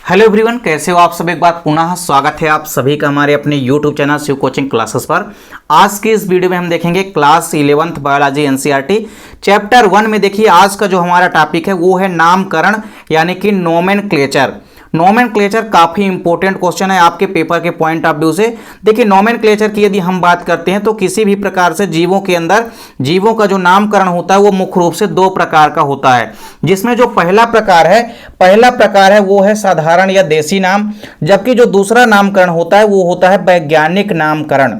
Hello everyone, कैसे हो आप सब। एक बार पुनः स्वागत है आप सभी का हमारे अपने YouTube channel Shiv coaching classes पर। आज की इस वीडियो में हम देखेंगे class 11th biology NCERT chapter 1 में। देखिए आज का जो हमारा टॉपिक है वो है नामकरण यानी कि नोमेनक्लेचर। नोमेनक्लेचर काफ़ी इंपॉर्टेंट क्वेश्चन है आपके पेपर के पॉइंट ऑफ व्यू से। देखिए नोमेनक्लेचर की यदि हम बात करते हैं तो किसी भी प्रकार से जीवों के अंदर जीवों का जो नामकरण होता है वो मुख्य रूप से दो प्रकार का होता है, जिसमें जो पहला प्रकार है वो है साधारण या देसी नाम, जबकि जो दूसरा नामकरण होता है वो होता है वैज्ञानिक नामकरण।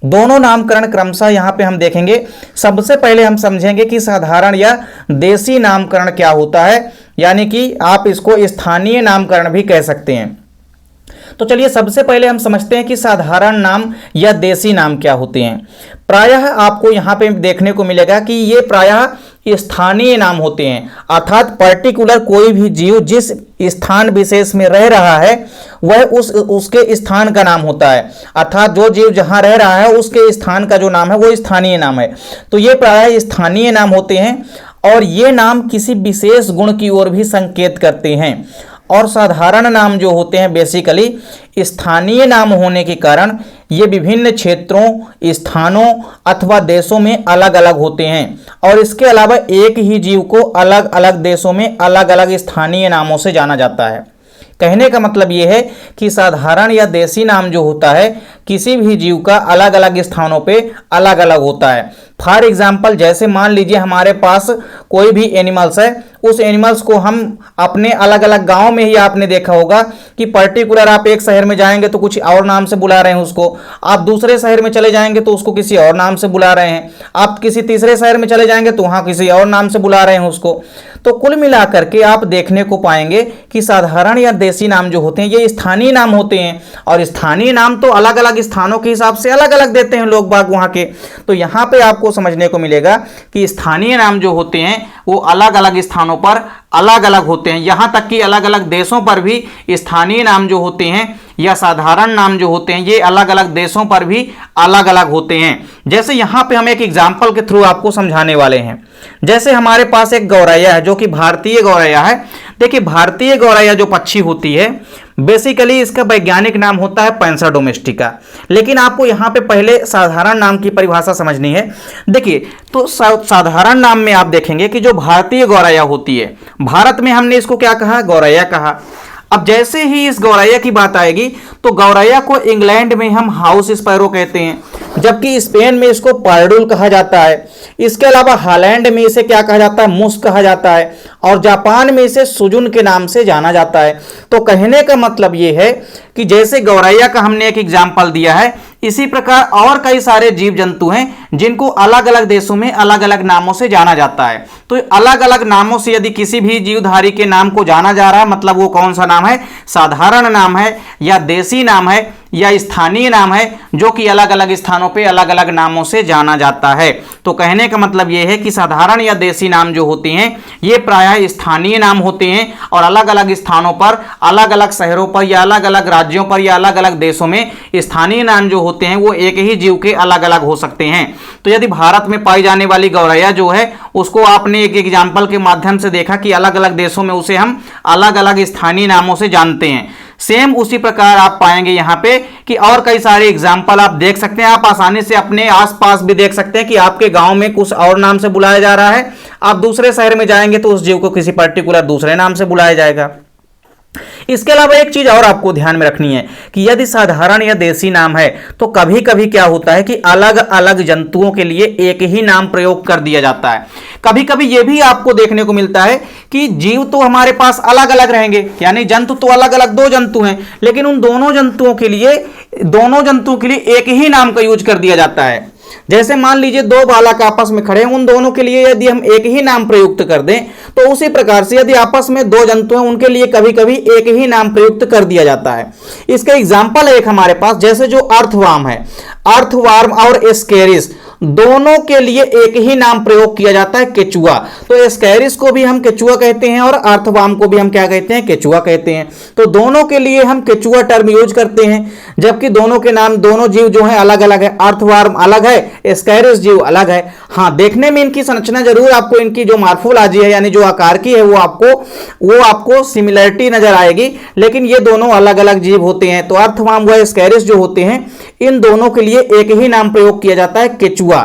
दोनों नामकरण क्रमशः यहाँ पे हम देखेंगे। सबसे पहले हम समझेंगे कि साधारण या देसी नामकरण क्या होता है, यानी कि आप इसको स्थानीय नामकरण भी कह सकते हैं। तो चलिए सबसे पहले हम समझते हैं कि साधारण नाम या देसी नाम क्या होते हैं। प्रायः आपको यहाँ पे देखने को मिलेगा कि ये प्रायः स्थानीय नाम होते हैं, अर्थात पर्टिकुलर कोई भी जीव जिस स्थान विशेष में रह रहा है वह उसके स्थान का नाम होता है, अर्थात जो जीव जहाँ रह रहा है उसके स्थान का जो नाम है वो स्थानीय नाम है। तो ये प्रायः स्थानीय नाम होते हैं और ये नाम किसी विशेष गुण की ओर भी संकेत करते हैं। और साधारण नाम जो होते हैं बेसिकली स्थानीय नाम होने के कारण ये विभिन्न क्षेत्रों, स्थानों अथवा देशों में अलग अलग होते हैं और इसके अलावा एक ही जीव को अलग अलग देशों में अलग अलग स्थानीय नामों से जाना जाता है। कहने का मतलब ये है कि साधारण या देसी नाम जो होता है किसी भी जीव का अलग अलग स्थानों पे अलग अलग होता है। फॉर एग्जाम्पल जैसे मान लीजिए हमारे पास कोई भी एनिमल्स है, उस एनिमल्स को हम अपने अलग अलग गांव में ही आपने देखा होगा कि पर्टिकुलर आप एक शहर में जाएंगे तो कुछ और नाम से बुला रहे हैं उसको, आप दूसरे शहर में चले जाएंगे तो उसको किसी और नाम से बुला रहे हैं, आप किसी तीसरे शहर में चले जाएंगे तो वहाँ किसी और नाम से बुला रहे हैं उसको। तो कुल मिलाकर के आप देखने को पाएंगे कि साधारण या देसी नाम जो होते हैं ये स्थानीय नाम होते हैं और स्थानीय नाम तो अलग अलग स्थानों के हिसाब से अलग अलग देते हैं लोग बाग वहाँ के। तो यहाँ पे आपको समझने को मिलेगा कि स्थानीय नाम जो होते हैं वो अलग अलग स्थानों पर अलग अलग होते हैं, यहाँ तक कि अलग अलग देशों पर भी स्थानीय नाम जो होते हैं या साधारण नाम जो होते हैं ये अलग अलग देशों पर भी अलग अलग होते हैं। जैसे यहाँ पे हम एक एग्जाम्पल के थ्रू आपको समझाने वाले हैं। जैसे हमारे पास एक गौरैया है जो कि भारतीय गौरैया है। देखिए भारतीय गौरैया जो पक्षी होती है बेसिकली इसका वैज्ञानिक नाम होता है पैंसा डोमेस्टिका, लेकिन आपको यहाँ पे पहले साधारण नाम की परिभाषा समझनी है। देखिए तो साधारण नाम में आप देखेंगे कि जो भारतीय गौरैया होती है, भारत में हमने इसको क्या कहा, गौरैया कहा। अब जैसे ही इस गौरैया की बात आएगी तो गौरैया को इंग्लैंड में हम हाउस स्पैरो कहते हैं, जबकि स्पेन में इसको पार्डुल कहा जाता है। इसके अलावा हॉलैंड में इसे क्या कहा जाता है, मूस कहा जाता है और जापान में इसे सुजुन के नाम से जाना जाता है। तो कहने का मतलब ये है कि जैसे गौरैया का हमने एक एग्जाम्पल दिया है, इसी प्रकार और कई सारे जीव जंतु हैं जिनको अलग अलग देशों में अलग अलग नामों से जाना जाता है। तो अलग अलग नामों से यदि किसी भी जीवधारी के नाम को जाना जा रहा है मतलब वो कौन सा नाम है, साधारण नाम है या देसी नाम है या स्थानीय नाम है, जो कि अलग अलग स्थानों पे अलग अलग नामों से जाना जाता है। तो कहने का मतलब ये है कि साधारण या देसी नाम जो होते हैं ये प्रायः स्थानीय नाम होते हैं और अलग अलग स्थानों पर, अलग अलग शहरों पर या अलग अलग राज्यों पर या अलग अलग देशों में स्थानीय नाम जो होते हैं वो एक ही जीव के अलग अलग हो सकते हैं। तो यदि भारत में पाई जाने वाली गौरैया जो है उसको आपने एक एग्जाम्पल के माध्यम से देखा कि अलग अलग देशों में उसे हम अलग अलग स्थानीय नामों से जानते हैं। सेम उसी प्रकार आप पाएंगे यहाँ पे कि और कई सारे एग्जाम्पल आप देख सकते हैं। आप आसानी से अपने आसपास भी देख सकते हैं कि आपके गांव में कुछ और नाम से बुलाया जा रहा है, आप दूसरे शहर में जाएंगे तो उस जीव को किसी पर्टिकुलर दूसरे नाम से बुलाया जाएगा। इसके अलावा एक चीज और आपको ध्यान में रखनी है कि यदि साधारण या देसी नाम है तो कभी कभी क्या होता है कि अलग अलग जंतुओं के लिए एक ही नाम प्रयोग कर दिया जाता है। कभी कभी यह भी आपको देखने को मिलता है कि जीव तो हमारे पास अलग अलग रहेंगे, यानी जंतु तो अलग अलग दो जंतु हैं, लेकिन उन दोनों जंतुओं के लिए एक ही नाम का यूज कर दिया जाता है। जैसे मान लीजिए दो बालक आपस में खड़े हैं, उन दोनों के लिए यदि हम एक ही नाम प्रयुक्त कर दें तो उसी प्रकार से यदि आपस में दो जंतु हैं उनके लिए कभी कभी एक ही नाम प्रयुक्त कर दिया जाता है। इसका एग्जाम्पल है एक हमारे पास, जैसे जो अर्थवर्म है, अर्थवर्म और एस्केरिस दोनों के लिए एक ही नाम प्रयोग किया जाता है, केचुआ। तो एस्कैरिस को भी हम केचुआ कहते हैं और अर्थवर्म को भी हम क्या कहते हैं, केचुआ कहते हैं। तो दोनों के लिए हम केचुआ टर्म यूज करते हैं, जबकि दोनों के नाम, दोनों जीव जो है अलग अलग है। अर्थवर्म अलग है, एस्कैरिस जीव अलग है। हाँ, देखने में इनकी संरचना जरूर आपको, इनकी जो मार्फोलॉजी है यानी जो आकार की है वो आपको सिमिलरिटी नजर आएगी, लेकिन ये दोनों अलग अलग जीव होते हैं। तो अर्थवर्म व एस्कैरिस जो होते हैं, इन दोनों के लिए एक ही नाम प्रयोग किया जाता है, केचुआ।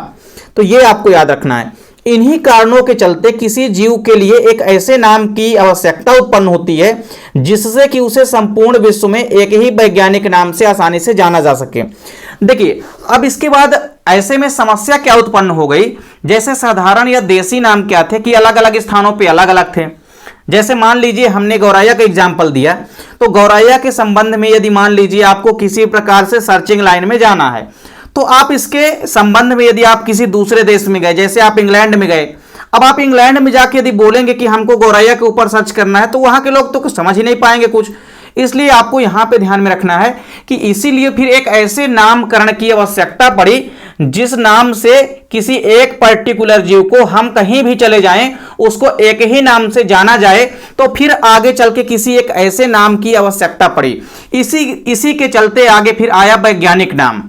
तो ये आपको याद रखना है। इन्हीं कारणों के चलते किसी जीव के लिए एक ऐसे नाम की आवश्यकता उत्पन्न होती है जिससे कि उसे संपूर्ण विश्व में एक ही वैज्ञानिक नाम से आसानी से जाना जा सके। देखिए, अब इसके बाद ऐसे में समस्या क्या उत्पन्न हो गई, जैसे साधारण या देसी नाम क्या थे कि अलग अलग स्थानों पे अलग अलग थे। जैसे मान लीजिए हमने गौरैया का एग्जाम्पल दिया, तो गौरैया के संबंध में यदि मान लीजिए आपको किसी प्रकार से सर्चिंग लाइन में जाना है, तो आप इसके संबंध में यदि आप किसी दूसरे देश में गए, जैसे आप इंग्लैंड में गए, अब आप इंग्लैंड में जाके यदि बोलेंगे कि हमको गौरैया के ऊपर सर्च करना है, तो वहां के लोग तो कुछ समझ ही नहीं पाएंगे कुछ। इसलिए आपको यहां पे ध्यान में रखना है कि इसीलिए फिर एक ऐसे नामकरण की आवश्यकता पड़ी जिस नाम से किसी एक पर्टिकुलर जीव को हम कहीं भी चले जाएं उसको एक ही नाम से जाना जाए। तो फिर आगे चल के किसी एक ऐसे नाम की आवश्यकता पड़ी। इसी के चलते आगे फिर आया वैज्ञानिक नाम।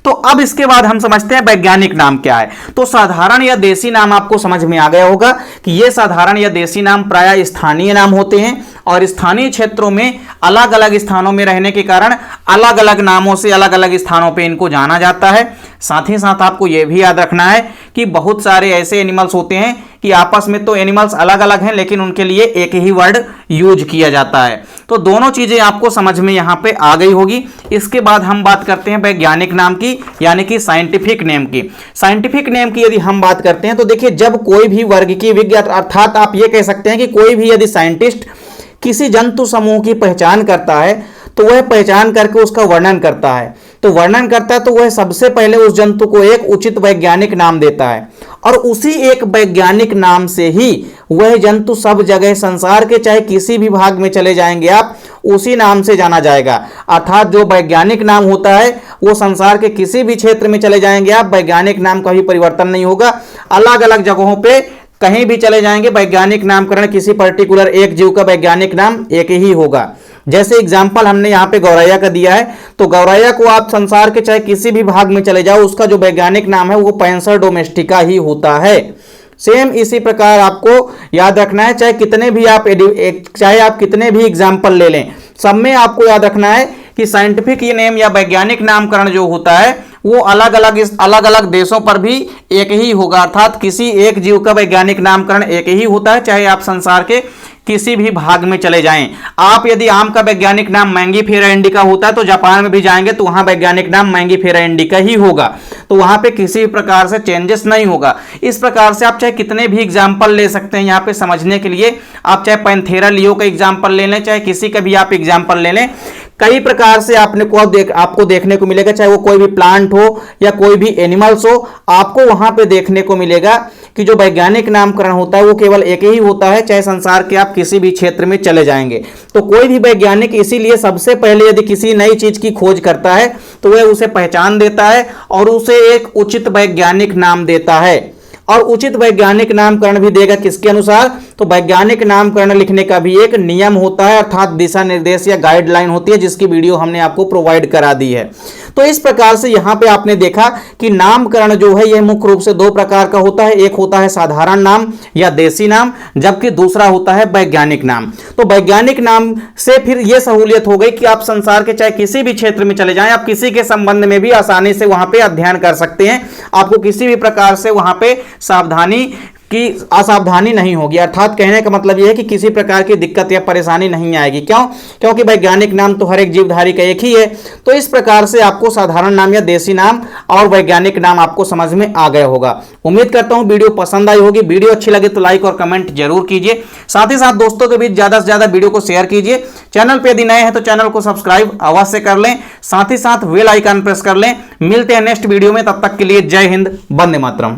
तो अब इसके बाद हम समझते हैं वैज्ञानिक नाम क्या है। तो साधारण या देसी नाम आपको समझ में आ गया होगा कि ये साधारण या देसी नाम प्रायः स्थानीय नाम होते हैं और स्थानीय क्षेत्रों में अलग अलग स्थानों में रहने के कारण अलग अलग नामों से अलग अलग स्थानों पे इनको जाना जाता है। साथ ही साथ आपको यह भी याद रखना है कि बहुत सारे ऐसे एनिमल्स होते हैं कि आपस में तो एनिमल्स अलग अलग हैं लेकिन उनके लिए एक ही वर्ड यूज किया जाता है। तो दोनों चीजें आपको समझ में यहां पे आ गई होगी। इसके बाद हम बात करते हैं वैज्ञानिक नाम की, यानी कि साइंटिफिक नेम की। साइंटिफिक नेम की यदि हम बात करते हैं तो देखिए, जब कोई भी वर्ग की विज्ञान, अर्थात आप ये कह सकते हैं कि कोई भी यदि साइंटिस्ट किसी जंतु समूह की पहचान करता है तो वह पहचान करके उसका वर्णन करता है। तो वर्णन करता है तो वह सबसे पहले उस जंतु को एक उचित वैज्ञानिक नाम देता है और उसी एक वैज्ञानिक नाम से ही वह जंतु सब जगह संसार के चाहे किसी भी भाग में चले जाएंगे आप, उसी नाम से जाना जाएगा। अर्थात जो वैज्ञानिक नाम होता है वो संसार के किसी भी क्षेत्र में चले जाएंगे आप, वैज्ञानिक नाम का भी परिवर्तन नहीं होगा। अलग अलग जगहों पे कहीं भी चले जाएंगे, वैज्ञानिक नामकरण किसी पर्टिकुलर एक जीव का वैज्ञानिक नाम एक ही होगा। जैसे एग्जाम्पल हमने यहाँ पे गौरैया का दिया है, तो गौरैया को आप संसार के चाहे किसी भी भाग में चले जाओ, उसका जो वैज्ञानिक नाम है वो पैंसर डोमेस्टिका ही होता है। सेम इसी प्रकार आपको याद रखना है, चाहे कितने भी एग्जाम्पल ले लें, सब में आपको याद रखना है कि साइंटिफिक नेम या वैज्ञानिक नामकरण जो होता है वो अलग अलग देशों पर भी एक ही होगा। अर्थात किसी एक जीव का वैज्ञानिक नामकरण एक ही होता है, चाहे आप संसार के किसी भी भाग में चले जाएं। आप यदि आम का वैज्ञानिक नाम मैंगीफेरा इंडिका होता है तो जापान में भी जाएंगे तो वहां वैज्ञानिक नाम मैंगीफेरा इंडिका ही होगा, तो वहां पे किसी भी प्रकार से चेंजेस नहीं होगा। इस प्रकार से आप चाहे कितने भी एग्जाम्पल ले सकते हैं यहाँ पे समझने के लिए। आप चाहे पैंथेरा लियो का एग्जाम्पल ले लें, चाहे किसी का भी आप एग्जाम्पल ले लें, कई प्रकार से आपको देखने को मिलेगा, चाहे वो कोई भी प्लांट हो या कोई भी एनिमल्स हो, आपको वहां पे देखने को मिलेगा कि जो वैज्ञानिक नामकरण होता है वो केवल एक ही होता है, चाहे संसार के आप किसी भी क्षेत्र में चले जाएंगे। तो कोई भी वैज्ञानिक इसीलिए सबसे पहले यदि किसी नई चीज की खोज करता है तो वह उसे पहचान देता है और उसे एक उचित वैज्ञानिक नाम देता है। और उचित वैज्ञानिक नामकरण भी देगा किसके अनुसार, तो वैज्ञानिक नामकरण लिखने का भी एक नियम होता है, अर्थात दिशा निर्देश या गाइडलाइन होती है, जिसकी वीडियो हमने आपको प्रोवाइड करा दी है। तो इस प्रकार से यहाँ पे आपने देखा कि नामकरण जो है यह मुख्य रूप से दो प्रकार का होता है। एक होता है साधारण नाम या देसी नाम, जबकि दूसरा होता है वैज्ञानिक नाम। तो वैज्ञानिक नाम से फिर यह सहूलियत हो गई कि आप संसार के चाहे किसी भी क्षेत्र में चले जाएं, आप किसी के संबंध में भी आसानी से वहां पे अध्ययन कर सकते हैं। आपको किसी भी प्रकार से वहां पे असावधानी नहीं होगी। अर्थात कहने का मतलब यह है कि किसी प्रकार की दिक्कत या परेशानी नहीं आएगी। क्यों? क्योंकि वैज्ञानिक नाम तो हर एक जीवधारी का एक ही है। तो इस प्रकार से आपको साधारण नाम या देसी नाम और वैज्ञानिक नाम आपको समझ में आ गया होगा। उम्मीद करता हूं वीडियो पसंद आई होगी। वीडियो अच्छी लगे तो लाइक और कमेंट जरूर कीजिए। साथ ही साथ दोस्तों के बीच ज्यादा से ज्यादा वीडियो को शेयर कीजिए। चैनल पे यदि नए हैं तो चैनल को सब्सक्राइब अवश्य कर लें, साथ ही साथ बेल आइकन प्रेस कर लें। मिलते हैं नेक्स्ट वीडियो में, तब तक के लिए जय हिंद, वंदे मातरम।